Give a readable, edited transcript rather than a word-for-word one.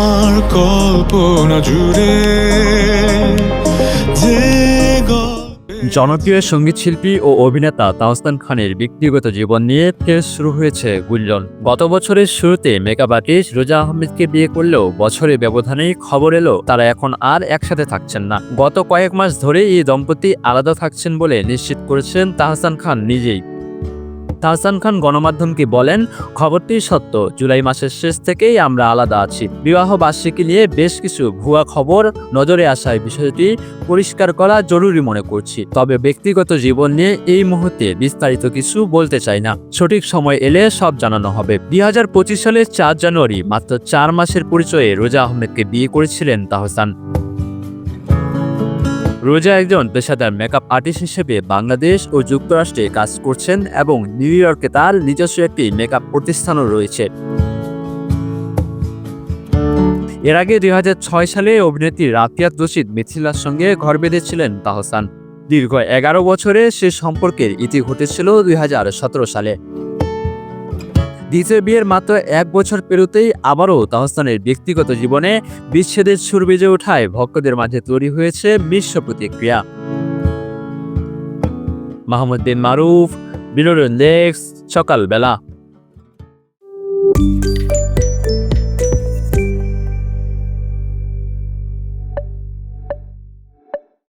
আমার কল্পনা জুড়ে যে জনপ্রিয় সঙ্গীতশিল্পী ও অভিনেতা তাহসান খানের ব্যক্তিগত জীবন নিয়ে ফের শুরু হয়েছে গুঞ্জন। গত বছরের শুরুতে মেকআপ আর্টিস্ট রোজা আহমেদকে বিয়ে করলেও বছরের ব্যবধানেই খবর এলো তারা এখন আর একসাথে থাকছেন না। গত কয়েক মাস ধরে এই দম্পতি আলাদা থাকছেন বলে নিশ্চিত করেছেন তাহসান খান নিজেই। তাহসান খান গণমাধ্যমকে বলেন, খবরটি সত্য, জুলাই মাসের শেষ থেকেই আমরা আলাদা আছি। বিবাহ বার্ষিকী নিয়ে বেশ কিছু ভুয়া খবর নজরে আসায় বিষয়টি পরিষ্কার করা জরুরি মনে করছি। তবে ব্যক্তিগত জীবন নিয়ে এই মুহূর্তে বিস্তারিত কিছু বলতে চাই না। সঠিক সময় এলে সব জানানো হবে। 2025 সালের 4 জানুয়ারি মাত্র 4 মাসের পরিচয়ে রোজা আহমেদকে বিয়ে করেছিলেন তাহসান। রোজা একজন পেশাদার মেকআপ আর্টিস্ট হিসেবে বাংলাদেশ ও যুক্তরাষ্ট্রে কাজ করছেন এবং নিউ ইয়র্কে তার নিজস্ব একটি মেকআপ প্রতিষ্ঠানও রয়েছে। এর আগে 2006 সালে অভিনেত্রী রাফিয়াত রশিদ মিথিলার সঙ্গে ঘর বেঁধেছিলেন তাহসান। দীর্ঘ 11 বছরে সে সম্পর্কের ইতি ঘটেছিল 2017 সালে। দ্বিতীয় বিয়ের মাত্র 1 বছর পেরোতেই আবারও তাহসানের ব্যক্তিগত জীবনে বিচ্ছেদের সুর বেজে ওঠায় ভক্তদের মাঝে তৈরি হয়েছে মিশ্র প্রতিক্রিয়া। মাহমুদ বিন মারুফ, বিনোদন ডেস্ক, সকালবেলা।